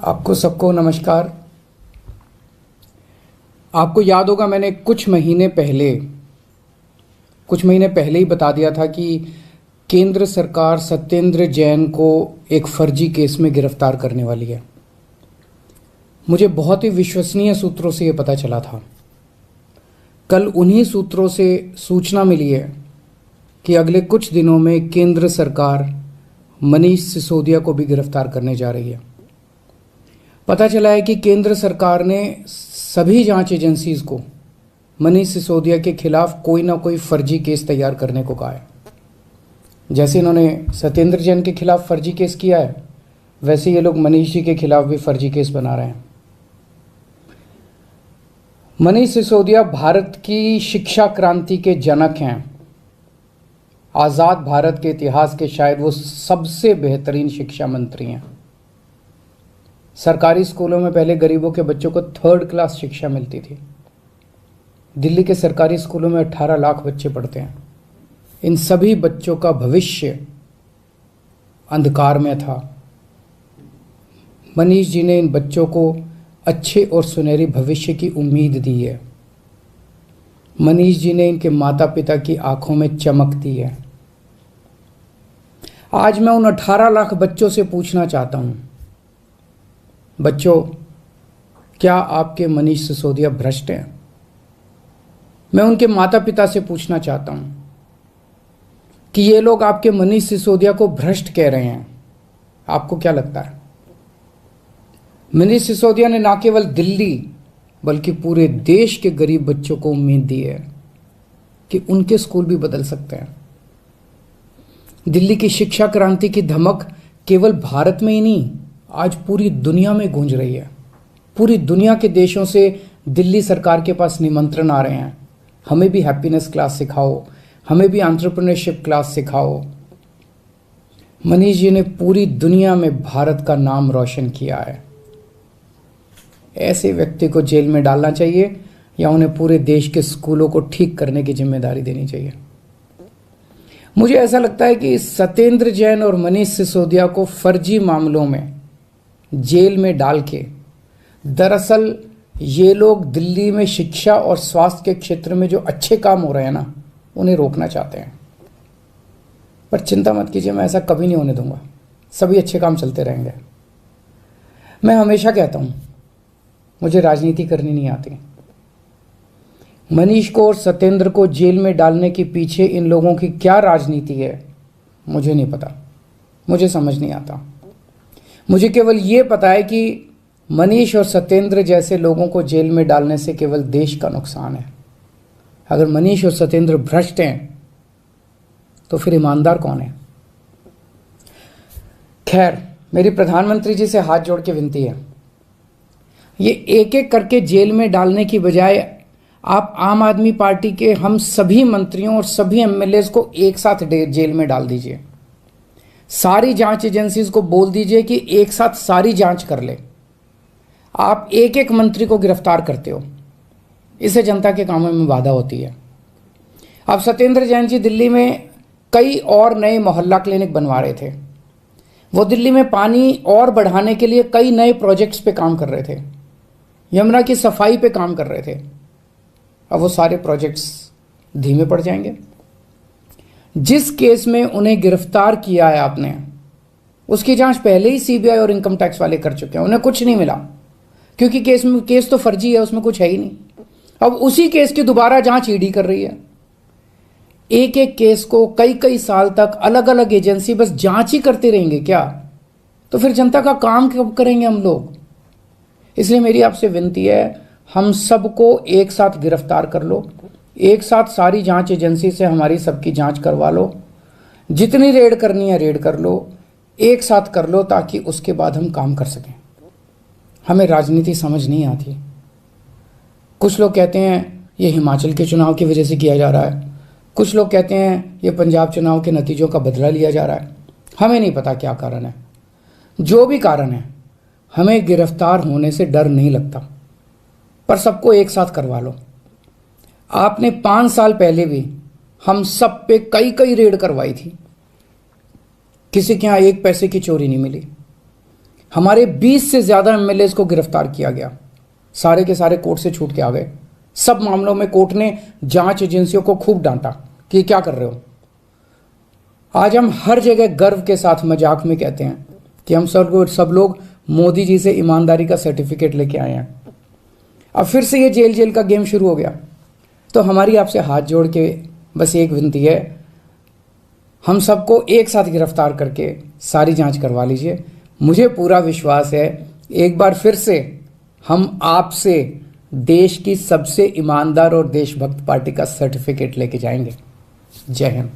आपको सबको नमस्कार। आपको याद होगा मैंने कुछ महीने पहले ही बता दिया था कि केंद्र सरकार सत्येंद्र जैन को एक फर्जी केस में गिरफ्तार करने वाली है। मुझे बहुत ही विश्वसनीय सूत्रों से यह पता चला था। कल उन्हीं सूत्रों से सूचना मिली है कि अगले कुछ दिनों में केंद्र सरकार मनीष सिसोदिया को भी गिरफ्तार करने जा रही है। पता चला है कि केंद्र सरकार ने सभी जांच एजेंसीज को मनीष सिसोदिया के खिलाफ कोई ना कोई फर्जी केस तैयार करने को कहा है। जैसे इन्होंने सत्येंद्र जैन के खिलाफ फर्जी केस किया है, वैसे ये लोग मनीष जी के खिलाफ भी फर्जी केस बना रहे हैं। मनीष सिसोदिया भारत की शिक्षा क्रांति के जनक हैं। आज़ाद भारत के इतिहास के शायद वो सबसे बेहतरीन शिक्षा मंत्री हैं। सरकारी स्कूलों में पहले गरीबों के बच्चों को 3rd क्लास शिक्षा मिलती थी। दिल्ली के सरकारी स्कूलों में 18 लाख बच्चे पढ़ते हैं। इन सभी बच्चों का भविष्य अंधकार में था। मनीष जी ने इन बच्चों को अच्छे और सुनहरी भविष्य की उम्मीद दी है। मनीष जी ने इनके माता पिता की आंखों में चमक दी है। आज मैं उन 18 लाख बच्चों से पूछना चाहता हूं, बच्चों, क्या आपके मनीष सिसोदिया भ्रष्ट हैं? मैं उनके माता पिता से पूछना चाहता हूं कि ये लोग आपके मनीष सिसोदिया को भ्रष्ट कह रहे हैं, आपको क्या लगता है? मनीष सिसोदिया ने ना केवल दिल्ली बल्कि पूरे देश के गरीब बच्चों को उम्मीद दी है कि उनके स्कूल भी बदल सकते हैं। दिल्ली की शिक्षा क्रांति की धमक केवल भारत में ही नहीं, आज पूरी दुनिया में गूंज रही है। पूरी दुनिया के देशों से दिल्ली सरकार के पास निमंत्रण आ रहे हैं, हमें भी हैप्पीनेस क्लास सिखाओ, हमें भी एंटरप्रेन्योरशिप क्लास सिखाओ। मनीष जी ने पूरी दुनिया में भारत का नाम रोशन किया है। ऐसे व्यक्ति को जेल में डालना चाहिए या उन्हें पूरे देश के स्कूलों को ठीक करने की जिम्मेदारी देनी चाहिए? मुझे ऐसा लगता है कि सत्येंद्र जैन और मनीष सिसोदिया को फर्जी मामलों में जेल में डाल के दरअसल ये लोग दिल्ली में शिक्षा और स्वास्थ्य के क्षेत्र में जो अच्छे काम हो रहे हैं ना, उन्हें रोकना चाहते हैं। पर चिंता मत कीजिए, मैं ऐसा कभी नहीं होने दूंगा। सभी अच्छे काम चलते रहेंगे। मैं हमेशा कहता हूं, मुझे राजनीति करनी नहीं आती। मनीष को और सत्येंद्र को जेल में डालने के पीछे इन लोगों की क्या राजनीति है, मुझे नहीं पता, मुझे समझ नहीं आता। मुझे केवल ये पता है कि मनीष और सत्येंद्र जैसे लोगों को जेल में डालने से केवल देश का नुकसान है। अगर मनीष और सत्येंद्र भ्रष्ट हैं तो फिर ईमानदार कौन है? खैर, मेरी प्रधानमंत्री जी से हाथ जोड़ के विनती है, ये एक एक करके जेल में डालने की बजाय आप आम आदमी पार्टी के हम सभी मंत्रियों और सभी एमएलए को एक साथ जेल में डाल दीजिए। सारी जांच एजेंसीज को बोल दीजिए कि एक साथ सारी जांच कर ले। आप एक एक मंत्री को गिरफ्तार करते हो, इससे जनता के कामों में बाधा होती है। अब सत्येंद्र जैन जी दिल्ली में कई और नए मोहल्ला क्लिनिक बनवा रहे थे। वो दिल्ली में पानी और बढ़ाने के लिए कई नए प्रोजेक्ट्स पे काम कर रहे थे, यमुना की सफाई पे काम कर रहे थे। अब वो सारे प्रोजेक्ट्स धीमे पड़ जाएंगे। जिस केस में उन्हें गिरफ्तार किया है आपने, उसकी जांच पहले ही सीबीआई और इनकम टैक्स वाले कर चुके हैं। उन्हें कुछ नहीं मिला क्योंकि केस तो फर्जी है, उसमें कुछ है ही नहीं। अब उसी केस की दोबारा जांच ईडी कर रही है। एक एक केस को कई कई साल तक अलग अलग एजेंसी बस जांच ही करते रहेंगे क्या? तो फिर जनता का काम कब करेंगे हम लोग? इसलिए मेरी आपसे विनती है, हम सबको एक साथ गिरफ्तार कर लो, एक साथ सारी जांच एजेंसी से हमारी सबकी जांच करवा लो। जितनी रेड करनी है रेड कर लो, एक साथ कर लो, ताकि उसके बाद हम काम कर सकें। हमें राजनीति समझ नहीं आती। कुछ लोग कहते हैं ये हिमाचल के चुनाव की वजह से किया जा रहा है, कुछ लोग कहते हैं ये पंजाब चुनाव के नतीजों का बदला लिया जा रहा है। हमें नहीं पता क्या कारण है। जो भी कारण है, हमें गिरफ्तार होने से डर नहीं लगता, पर सबको एक साथ करवा लो। आपने 5 साल पहले भी हम सब पे कई कई रेड करवाई थी, किसी के यहां 1 पैसे की चोरी नहीं मिली। हमारे 20 से ज़्यादा एमएलएज को गिरफ्तार किया गया, सारे के सारे कोर्ट से छूट के आ गए। सब मामलों में कोर्ट ने जांच एजेंसियों को खूब डांटा कि क्या कर रहे हो। आज हम हर जगह गर्व के साथ मजाक में कहते हैं कि हम सब लोग मोदी जी से ईमानदारी का सर्टिफिकेट लेके आए हैं। अब फिर से ये जेल जेल का गेम शुरू हो गया। तो हमारी आपसे हाथ जोड़ के बस एक विनती है, हम सबको एक साथ गिरफ्तार करके सारी जांच करवा लीजिए। मुझे पूरा विश्वास है एक बार फिर से हम आपसे देश की सबसे ईमानदार और देशभक्त पार्टी का सर्टिफिकेट लेके जाएंगे। जय हिंद।